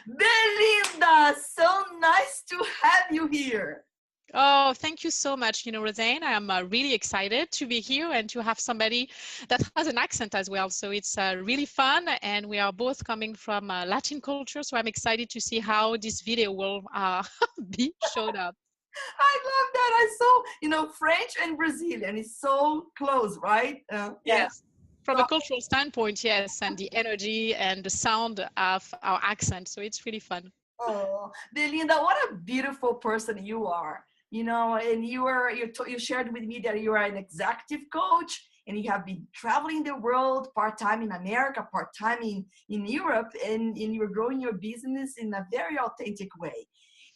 Belinda, so nice to have you here. Oh, thank you so much. Rosane, I am really excited to be here and to have somebody that has an accent as well. So it's really fun, and we are both coming from Latin culture. So I'm excited to see how this video will be showed up. I love that. I saw, French and Brazilian is so close, right? Yeah. Yes. From a cultural standpoint, yes, and the energy and the sound of our accent. So it's really fun. Oh, Belinda, what a beautiful person you are. And you shared with me that you are an executive coach and you have been traveling the world part-time in America, part-time in Europe, and you're growing your business in a very authentic way.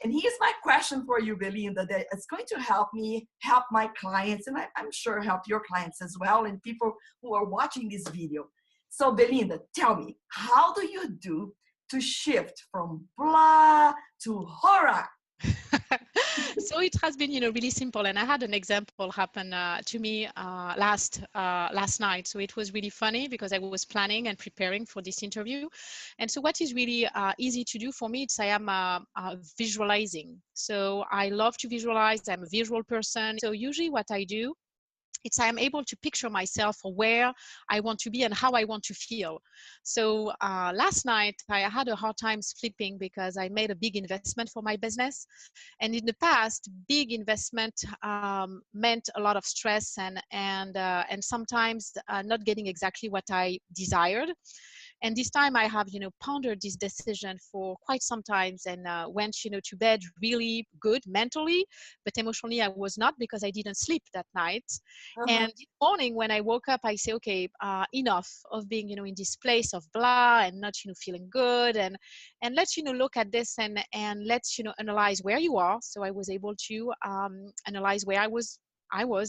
And here's my question for you, Belinda, that it's going to help me help my clients, and I'm sure help your clients as well, and people who are watching this video. So Belinda, tell me, how do you do to shift from blah to HOORAH? So it has been, really simple. And I had an example happen to me last night. So it was really funny because I was planning and preparing for this interview. And so what is really easy to do for me, I am visualizing. So I love to visualize. I'm a visual person. So usually what I do, I am able to picture myself where I want to be and how I want to feel. So last night I had a hard time sleeping because I made a big investment for my business. And in the past, big investment meant a lot of stress and sometimes not getting exactly what I desired. And this time I have, pondered this decision for quite some times and went, to bed really good mentally, but emotionally I was not because I didn't sleep that night. Uh-huh. And this morning when I woke up, I say, okay, enough of being, in this place of blah and not, feeling good. And let's, look at this and let's, analyze where you are. So I was able to analyze where I was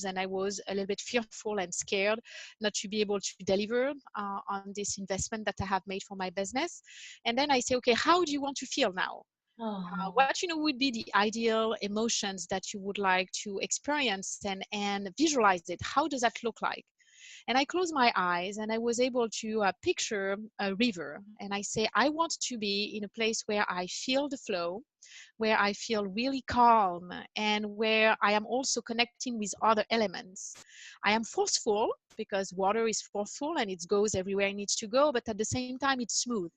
and I was a little bit fearful and scared not to be able to deliver on this investment that I have made for my business. And then I say, okay, how do you want to feel now? Oh. What would be the ideal emotions that you would like to experience and visualize it? How does that look like? And I closed my eyes and I was able to picture a river. And I say, I want to be in a place where I feel the flow, where I feel really calm, and where I am also connecting with other elements. I am forceful because water is forceful and it goes everywhere it needs to go, but at the same time, it's smooth.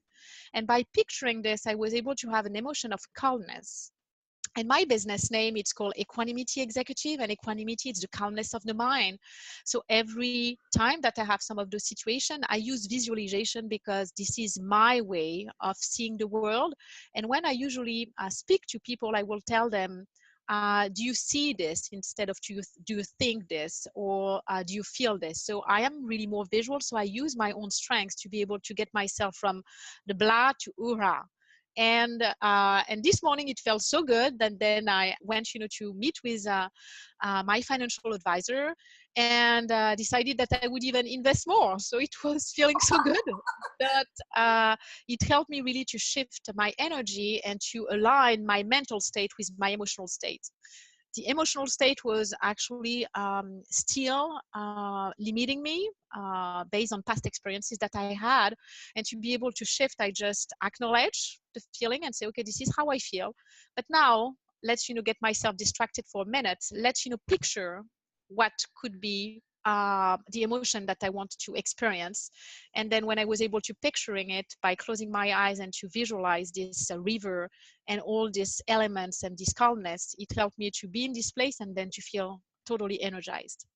And by picturing this, I was able to have an emotion of calmness. And my business name, it's called Equanimity Executive, and equanimity is the calmness of the mind. So every time that I have some of those situations, I use visualization because this is my way of seeing the world. And when I usually speak to people, I will tell them, do you see this instead of do you think this, or do you feel this? So I am really more visual. So I use my own strengths to be able to get myself from the blah to HOORAH. And this morning it felt so good that then I went, to meet with my financial advisor and decided that I would even invest more. So it was feeling so good that it helped me really to shift my energy and to align my mental state with my emotional state. The emotional state was actually still limiting me based on past experiences that I had. And to be able to shift, I just acknowledge the feeling and say, okay, this is how I feel. But now let's, get myself distracted for a minute. Let's, picture what could be the emotion that I want to experience. And then when I was able to picturing it by closing my eyes and to visualize this river and all these elements and this calmness, it helped me to be in this place and then to feel totally energized.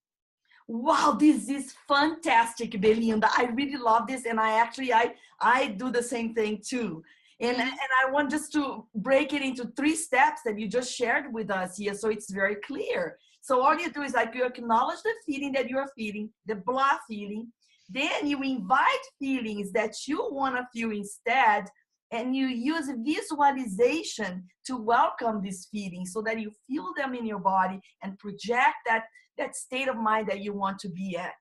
Wow, this is fantastic, Belinda. I really love this, and I do the same thing too. And Mm-hmm. and I want just to break it into 3 steps that you just shared with us here, so it's very clear. So all you do is like you acknowledge the feeling that you are feeling, the blah feeling. Then you invite feelings that you want to feel instead, and you use visualization to welcome these feelings so that you feel them in your body and project that state of mind that you want to be at.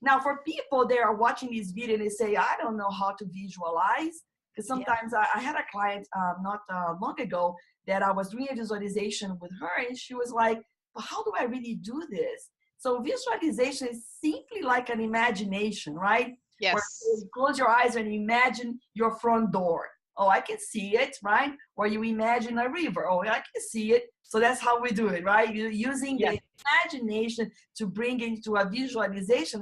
Now, for people that are watching this video and they say, I don't know how to visualize, because Yeah. sometimes I had a client not long ago that I was doing a visualization with her, and she was like, well, how do I really do this? So visualization is simply like an imagination, right? Where Yes. you close your eyes and imagine your front door. oh, I can see it, right? Or you imagine a river, oh, I can see it. So that's how we do it, right? You're using Yes. the imagination to bring it into a visualization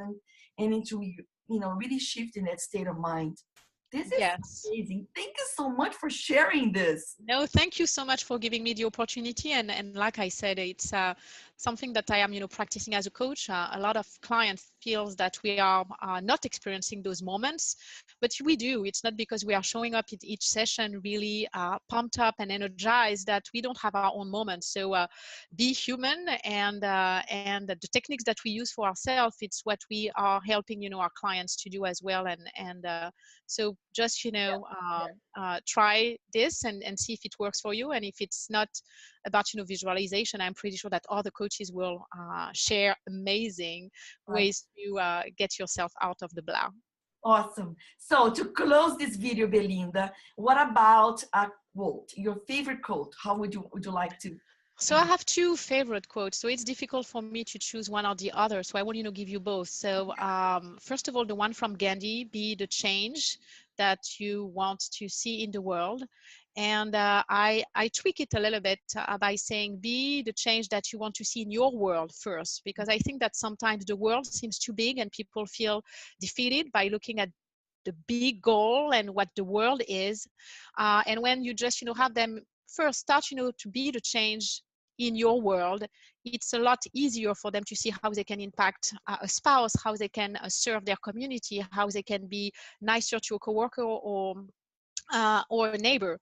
and into, you know, really shifting that state of mind. This is Yes. amazing. Thank you so much for sharing this. No, thank you so much for giving me the opportunity. And like I said, it's something that I am, practicing as a coach. A lot of clients feels that we are not experiencing those moments, but we do. It's not because we are showing up at each session really pumped up and energized that we don't have our own moments. So be human, and the techniques that we use for ourselves, it's what we are helping, our clients to do as well. And so just, try this and see if it works for you. And if it's not about, visualization, I'm pretty sure that other coaches will share amazing Right. ways to get yourself out of the blah. Awesome. So to close this video, Belinda, what about a quote? Your favorite quote? How would you like to? So I have two favorite quotes. So it's difficult for me to choose one or the other. So I want, give you both. So first of all, the one from Gandhi, be the change that you want to see in the world. And I tweak it a little bit by saying, be the change that you want to see in your world first, because I think that sometimes the world seems too big and people feel defeated by looking at the big goal and what the world is. And when you just, have them first start, to be the change in your world, it's a lot easier for them to see how they can impact a spouse, how they can serve their community, how they can be nicer to a coworker or a neighbor.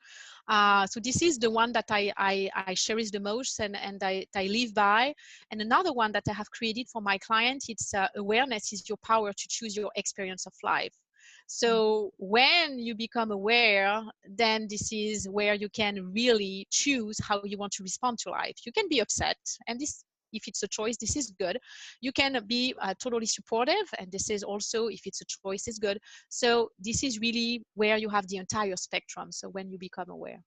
So this is the one that I cherish the most and I live by. And another one that I have created for my clients, it's awareness is your power to choose your experience of life. So when you become aware, then this is where you can really choose how you want to respond to life. You can be upset, and this, if it's a choice, this is good. You can be totally supportive, and this is also, if it's a choice, is good. So this is really where you have the entire spectrum. So when you become aware.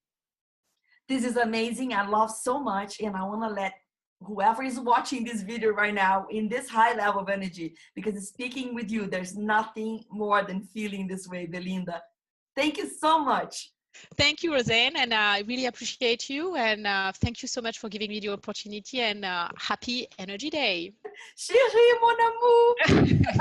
This is amazing. I love so much. And I want to let whoever is watching this video right now in this high level of energy, because speaking with you, there's nothing more than feeling this way, Belinda. Thank you so much. Thank you, Rosane, and I really appreciate you. And thank you so much for giving me the opportunity, and happy Energy Day. Chérie, mon amour.